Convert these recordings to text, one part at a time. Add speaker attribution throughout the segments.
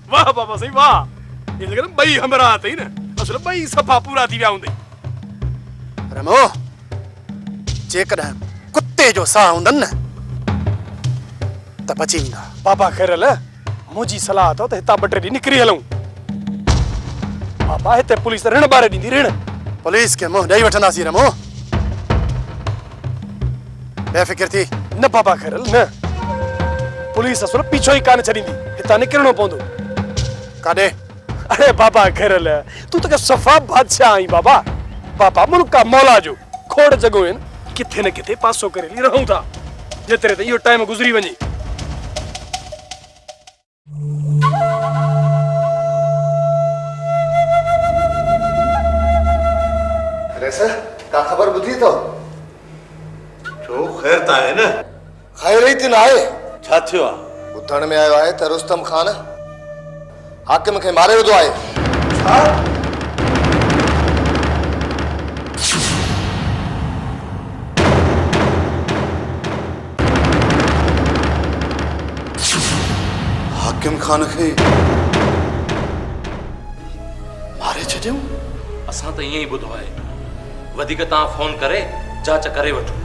Speaker 1: वाह बाबा सही वाह ये जगह बई हमरा आते न असल बई सफा पूरा थी विया हुंदे
Speaker 2: रमो जेकॾहिं कुत्ते जो साह हूंदनि न त बची वेंदा।
Speaker 1: बाबा खैरल मुंहिंजी सलाह अथव त हितां 2 टे ॾींहं निकिरी हलूं। बाबा हिते पुलिस ऋण ॿारे ॾींदी ऋण।
Speaker 2: पुलिस खे मुंहुं ॾेई वठंदासीं रमो, बेफ़िक्र थी।
Speaker 1: न बाबा खैरल न, पुलिस असुल पीछो ई कान छॾींदी, हितां निकिरणो पवंदो।
Speaker 2: काॾे?
Speaker 1: अरे बाबा खैरल तूं त सफ़ा बादशाह आहीं बाबा। बाबा मुल्क का मौला जो खोड़ जॻहियूं आहिनि, किथे न किथे पासो करे हली रहूं था जेतिरे त इहो टाइम गुज़री वञे।
Speaker 2: अरे सर का ख़बर ॿुधी तो?
Speaker 3: छो ख़ैर त आहे न?
Speaker 2: ख़ैर ई त न आहे।
Speaker 3: छा थियो आहे?
Speaker 2: ॿुधण में आयो आहे त रुस्तम ख़ान हाकिम खे मारे विधो आहे।
Speaker 3: छा?
Speaker 2: हाकिम ख़ान खे मारे छॾियऊं?
Speaker 4: असां त ईअं ई ॿुधो आहे। वधीक तव्हां फोन करे जांच करे वठो।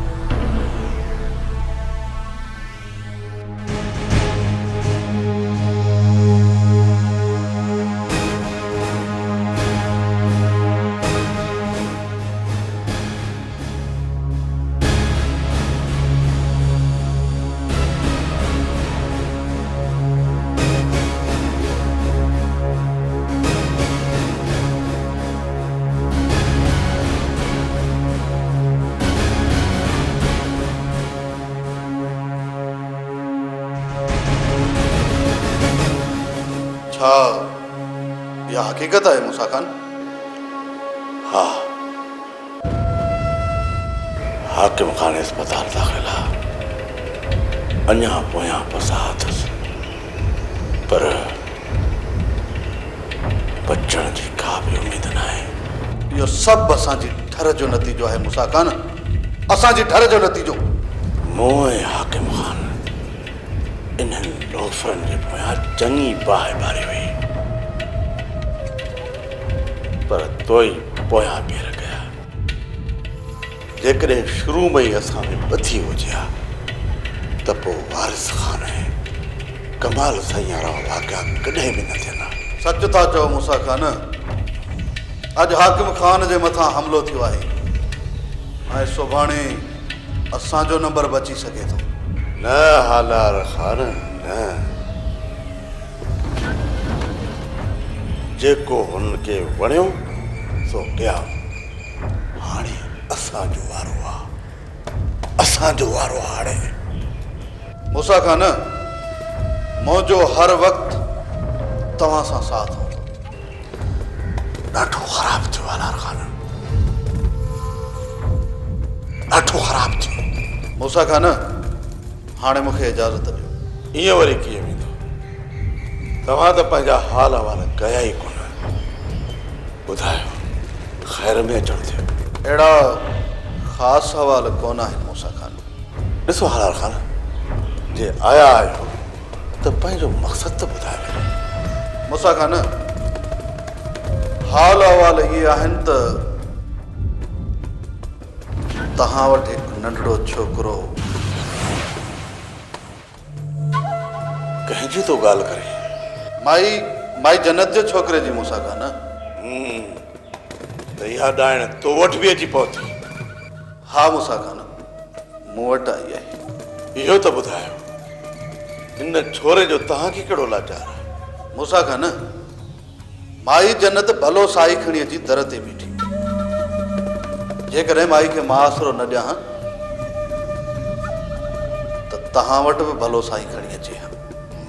Speaker 2: यह हकीकत है मूसा खान?
Speaker 3: हाँ, हाकिम ख़ान अस्पताल दाख़िल आहे। अञा पोयां पसा अथसि, पर बचण जी का बि उम्मीद न आहे।
Speaker 2: इहो सभु असांजी ठर जो नतीजो आहे मूसा खान, असांजी ठर जो नतीजो।
Speaker 3: मूं ऐं हाकिम ख़ान इन्हनि लोफरनि जे पोयां चङी बाहि बारी हुई, पर तोई पोयां बीहर गया। जेकॾहिं शुरू में ई असां में ॿधी हुजे हा त पोइ वारिस ख़ान ऐं कमाल साईं वारा वाक़िया कॾहिं बि न थियनि।
Speaker 2: सच था चओ मूसा खान, अॼु हाकिम ख़ान जे मथां हमिलो थियो आहे ऐं सुभाणे असांजो नंबर बची सघे थो।
Speaker 3: न हालार ख़ान न, जेको हुनखे वणियो सो कया। हाणे असांजो वारो आहे, असांजो वारो आहे हाणे।
Speaker 2: मूसा खान, मुंहिंजो हर वक़्तु तव्हां सां साथ हूंदो।
Speaker 3: ॾाढो ख़राबु थियो हालार ख़ान, ॾाढो ख़राबु थियो।
Speaker 2: मूसा खान, हाणे मूंखे इजाज़त ॾियो।
Speaker 3: ईअं वरी कीअं वेंदो? तव्हां त पंहिंजा हाल अहवाल कया ई कोन। ॿुधायो, ख़ैर में अचणु थियो?
Speaker 2: अहिड़ा ख़ासि हवाल कोन आहिनि मूसा खान।
Speaker 3: ॾिसो हालार ख़ान, जे आया आहियो त पंहिंजो मक़सदु त ॿुधायो।
Speaker 2: मूसा खान, हाल अहवाल इहे आहिनि त तव्हां वटि हिकु नंढड़ो छोकिरो।
Speaker 3: कंहिंजी तो ॻाल्हि करे?
Speaker 2: माई जन्नत जे छोकिरे जी मूसा खान।
Speaker 3: त इहा ॾाइण तो वटि बि अची पहुती?
Speaker 2: हा मूसा खान, मूं वटि आई आहे।
Speaker 3: इहो त ॿुधायो, हिन छोरे जो तव्हांखे कहिड़ो लाचार आहे?
Speaker 2: मूसा खान, माई जन्नत भलो साई खणी अची दर ते बीठी। जेकॾहिं माई खे मां आसरो न ॾियां त तव्हां वटि बि भलो साई खणी अचे हा।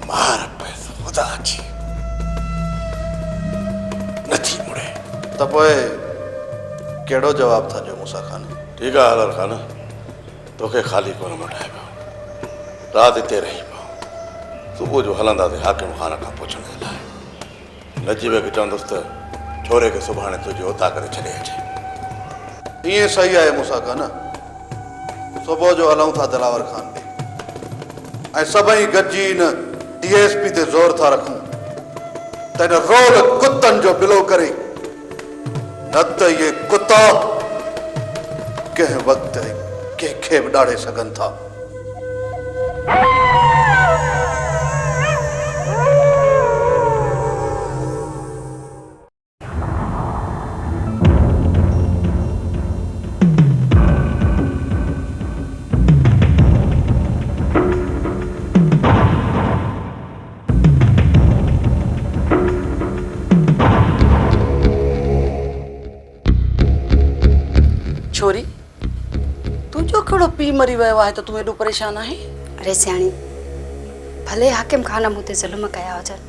Speaker 3: मार पैसो ख़ुदा अची नथी मुड़े
Speaker 2: त पोइ कहिड़ो जवाबु था ॾियो मूसा खान?
Speaker 3: ठीकु आहे हालार ख़ान, तोखे ख़ाली कोन मटाए पियो। राति हिते रही पियो, सुबुह जो हलंदासीं हाकिम ख़ान खां पुछण जे लाइ। नजीब खे चवंदुसि त छोरे खे सुभाणे तुंहिंजी उता करे छॾे अचे।
Speaker 2: ईअं सही आहे मूसा खान। सुबुह जो हलूं था दिलावर खान ॾे ऐं सभई गॾिजी न DSP ते ज़ोर था रखूं तेन रोल कुत्तन जो बिलो करे, न त ये कुत्ता के वक्त के खेब डाड़े सकन था।
Speaker 5: छोरी तुझो कड़ो पी मरी वो है तो तू एडो परेशान है?
Speaker 6: अरे सियाणी, भले हाकिम खान मुते जुल्म कया हुजन,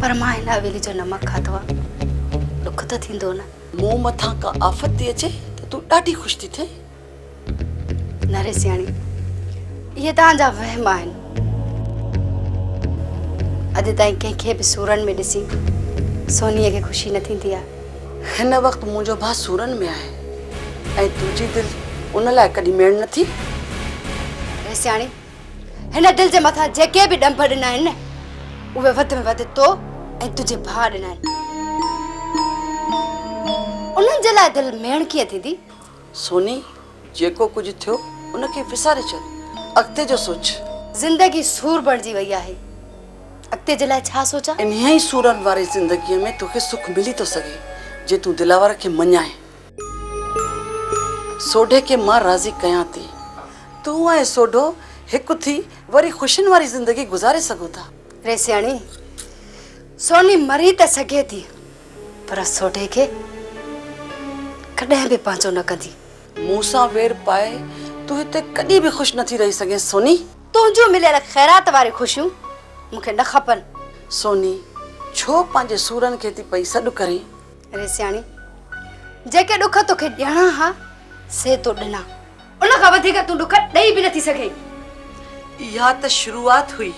Speaker 6: पर मां हिन हवेली जो नमक खातो आ, दुख तो थींदो न।
Speaker 5: मुंह मथा का आफत थी अचे तो तू ॾाढी खुश थी थे।
Speaker 6: न रे सियाणी, ये तव्हांजा वहम आहिनि। अॼु ताईं कंहिंखे बि सूरन में ॾिसी सोनीअ खे ख़ुशी न थींदी आहे।
Speaker 5: हिन वक्त मुंहिंजो भाउ सूरन में आहे ऐं तुंहिंजी दिलि उन लाइ कॾहिं मेड़ न थी।
Speaker 6: अरे सियाणी, हिन दिलि जे मथां जेके बि ॾंभ ॾिना आहिनि न, उहे वधि में वधि तो ऐं तुंहिंजे भाउ ॾिना आहिनि। उन्हनि जे लाइ दिलि मेड़ कीअं थींदी?
Speaker 5: सोनी, जेको कुझु थियो उनखे विसारे छॾ, अॻिते जो सोच।
Speaker 6: ज़िंदगी सूर बणिजी वई आहे, अॻिते जे लाइ छा सोचां?
Speaker 5: इन्हीअ ई सूरन वारी ज़िंदगीअ में तोखे सुख मिली थो सघे जे तूं दिलावर खे मञाए। सोढे खे मां राज़ी कयां थी, तूं ऐं सोढो हिकु थी वरी ख़ुशियुनि वारी ज़िंदगी गुज़ारे सघो था।
Speaker 6: रे सियाणी, सोनी मरी त सघे थी, पर सोढे खे कॾहिं बि पंहिंजो न कंदी।
Speaker 5: मूं सां वेर पाए तूं हिते कॾहिं बि ख़ुशि नथी रही सघे सोनी।
Speaker 6: तुंहिंजूं मिलियल ख़ैरात वारी ख़ुशियूं मूंखे न खपनि।
Speaker 5: सोनी, छो पंहिंजे सूरन खे थी पई सॾु करे?
Speaker 6: अरे सियाणी, जेके ॾुख तोखे ॾियणा हा से तो ॾिना, उन खां वधीक तूं ॾुख ॾेई बि नथी सघे।
Speaker 5: इहा त शुरूआत हुई,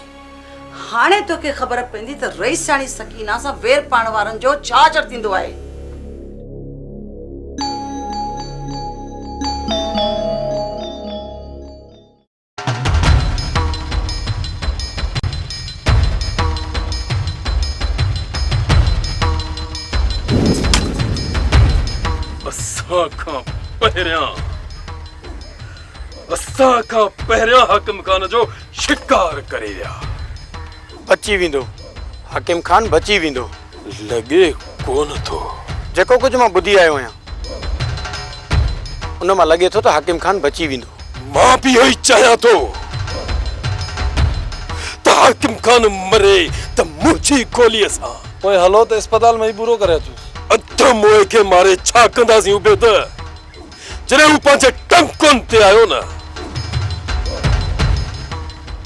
Speaker 5: हाणे तोखे ख़बर पवंदी त रईसाणी सकीना सां वेर पाइण वारनि जो छा असरु थींदो आहे।
Speaker 1: असां खां पहिरियां हाकिम खान जो शिकार करे विया।
Speaker 7: बची वेंदो, हाकिम खान बची वेंदो।
Speaker 1: लॻे कोन थो।
Speaker 7: जेको कुझु मां ॿुधी आयो आहियां उन मां लॻे थो त हाकिम खान बची वेंदो।
Speaker 1: मां बि इहो ई चाहियां थो त हाकिम खान मरे त मुंहिंजी गोलीअ सां।
Speaker 8: पोइ हलो त अस्पताल में ई पूरो करे अचूं।
Speaker 1: अध मोए खे मारे छा कंदासीं उबे त जॾहिं हू पंहिंजे टंकुनि ते आयो न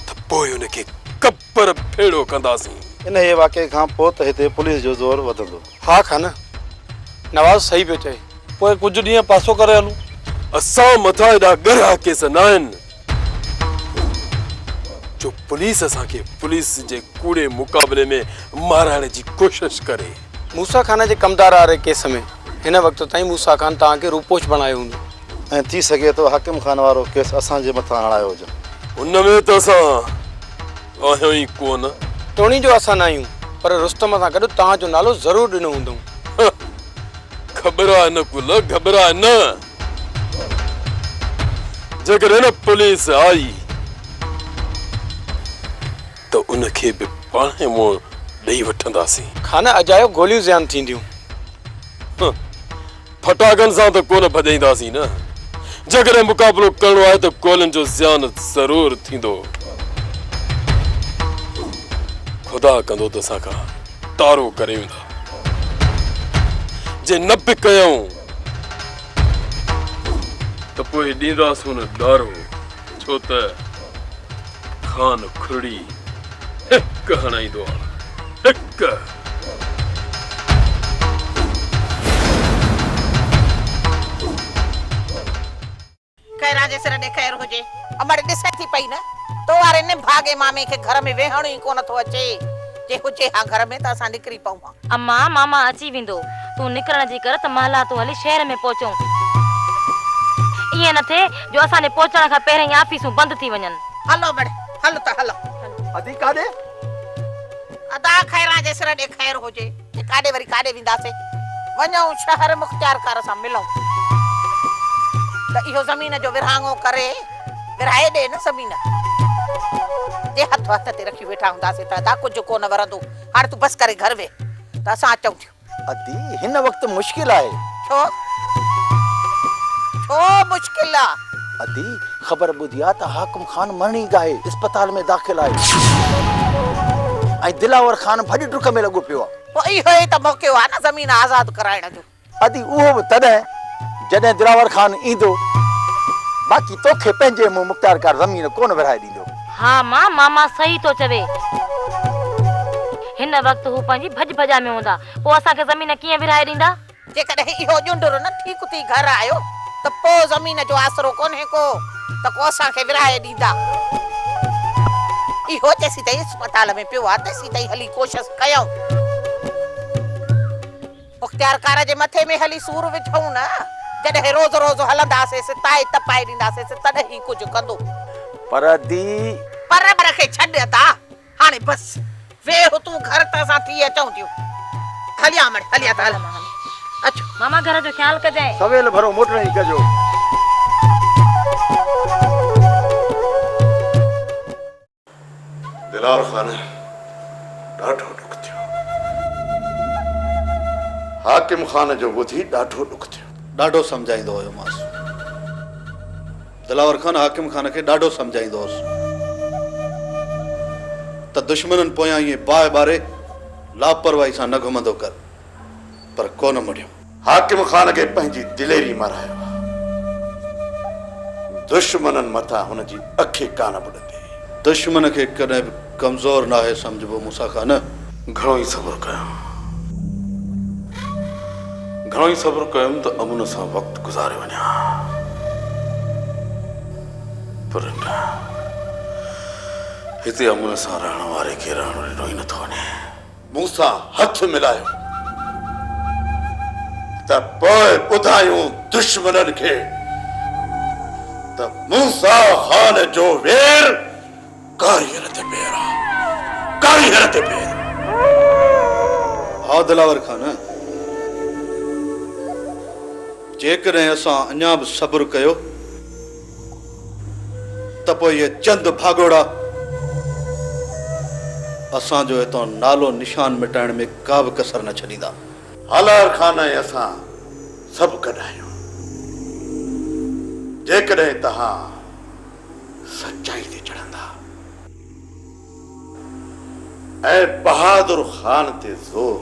Speaker 1: त पोइ उनखे कब्र फेड़ो कंदासीं।
Speaker 8: इन ये वाक़े खां पोइ त हिते पुलिस जो ज़ोर वधंदो।
Speaker 7: हा खान, नवाज़ सही पियो चए।
Speaker 8: पोइ कुझु ॾींहं पासो करे हलूं।
Speaker 1: असां मथां एॾा ॻरा केस न आहिनि जो पुलिस असांखे पुलिस जे कूड़े मुक़ाबले में माराइण जी कोशिश करे।
Speaker 7: मूसा खान जे कमदार वारे केस में हिन वक्त ताईं मूसा खान तव्हांखे रूपोश बणायो हूंदो
Speaker 8: ऐं थी सघे थो हाकिम खान वारो केस असांजे मथां हणायो हुजे।
Speaker 1: उन में त असां आहियूं ई कोन।
Speaker 7: टोणी जो असां न आहियूं, पर रुस्तम सां गॾु तव्हांजो नालो ज़रूरु ॾिनो हूंदो।
Speaker 1: घबरा न कुल, घबरा न। जेकॾहिं न पुलिस आई त उनखे बि पाण मुंहुं ॾेई वठंदासीं।
Speaker 7: खान अजायो गोलियूं ज़्यान थींदियूं।
Speaker 1: फटाकनि सां त कोन भॼाईंदासीं न। जेकॾहिं मुक़ाबलो करणो आहे त गोलियुनि जो ज़्यान ज़रूरु थींदो। ख़ुदा कंदो त असां खां तारो करे वेंदा। जे न बि कयूं त पोइ ॾींदासूं न ॾारो, छो त खान खुरड़ी हिकु हणाईंदो आहे, हिकु।
Speaker 9: खैरा जे सिर ॾे खैर हुजे। अमड़ ॾिसे थी पई न तो वारे ने भागे मामे खे घर में वेहण ई कोन थो अचे। जे हुजे हा घर में त असां निकरी पऊं हा।
Speaker 10: अम्मा मामा अची वेंदो, तू निकरण जी कर त महला तो हली शहर में पहुचूं। इए न थे जो असां ने पहुचण खां पहिरियों ई ऑफिसूं बंद थी वञन।
Speaker 9: हलो बड़ हल त हल
Speaker 8: अदी काॾे?
Speaker 9: अदा खैरा जे सिर ॾे खैर हुजे ते काॾे वरी काॾे वेंदासीं वञूं शहर मुख्तियारकार सां मिलूं त इहो ज़मीन जो विरहाङो करे विरहाए ॾे न ज़मीन जे हथ हथ ते रखी वेठा हूंदासीं त अदा कुझु कोन वरंदो हाणे तूं बसि करे घर वे त असां अचूं थियूं
Speaker 8: अदी हिन वक्त मुश्किल आहे।
Speaker 9: छो छो मुश्किल आहे?
Speaker 8: अदी ख़बर ॿुधी आहे त हाकिम खान मरणी गाहे अस्पताल में दाख़िल आहे ऐं दिलावर खान भॼ डुक में लॻो पियो आहे।
Speaker 9: पोइ इहो ई त मौक़ो आहे न ज़मीन आज़ाद कराइण जो।
Speaker 8: अदी उहो बि तॾहिं जॾहिं दिलावर खान ईंदो, बाक़ी तोखे पंहिंजे मुंहुं मुख्तियारकार ज़मीन कोन विरहाए ॾींदो।
Speaker 10: हाँ मां मामा सही तो चवे। हिन वक्त हू पंहिंजी भॼ भॼा में हूंदा, पोइ असांखे ज़मीन कीअं विरहाए ॾींदा?
Speaker 9: जेकॾहिं इहो ॼुंडुर न ठीक थी घर आयो त पोइ ज़मीन जो आसरो कोन्हे को त को असांखे विरहाए ॾींदा। इहो चेसी ताईं अस्पताल में पियो आहे तेसी ताईं हली कोशिश कयूं मुख्तियारकार जे मथे में हली सूर विझूं न। जॾहिं रोज़ रोज़ हलंदासीं ताए तपाए ॾींदासीं तॾहिं कुझु कंदो।
Speaker 8: पर दी
Speaker 9: पर खे छॾ अदा हाणे बसि वेह तूं घर त असां थी अचूं थियूं। हलिया मड़ हलिया त हल अचो
Speaker 10: मामा घर जो ख्याल कजाए।
Speaker 8: सवेल भरो मोटर ही कजो।
Speaker 3: दिलावर खान ॾाढो ॾुख थियो। हाकिम खान जो ॿुधी ॾाढो ॾुख थियो।
Speaker 2: ॾाढो सम्झाईंदो हुयो मांसि। दिलावर खान हाकिम खान खे ॾाढो सम्झाईंदो हुउसि त दुश्मननि पोयां ईअं बाहि ॿारे लापरवाही सां न घुमंदो कर, पर कोन मड़ियो।
Speaker 3: हाकिम खान खे पंहिंजी दिलेरी मारायो। दुश्मननि मथां हुनजी अखि कान ॿुॾंदी।
Speaker 2: दुश्मन खे कॾहिं बि कमज़ोर नाहे सम्झबो मूंसा खान।
Speaker 3: घणो ई सब्र कयो, घणो ई सब्र कयुमि त अमुन सां वक़्तु गुज़ारे वञा, पर न, हिते अमुन सां रहण वारे खे रहण ॾिनो ई नथो वञे। मूंसां हथ मिलायो त पोइ ॿुधायूं दुश्मननि खे त मूसा खान जो वेर कारीगर ते पेर आहे, कारीगर ते पेर।
Speaker 2: हा दिलावर खान, जेकॾहिं असां अञा बि सब्र कयो त पोइ इहे चंद भागोड़ा असांजो हितां नालो निशान मिटाइण में का बि कसर न छॾींदा।
Speaker 3: हालार खान ऐं असां सभु गॾु आहियूं जेकॾहिं तव्हां सचाई ते चढ़ंदा ऐं बहादुर खान ते ज़ोर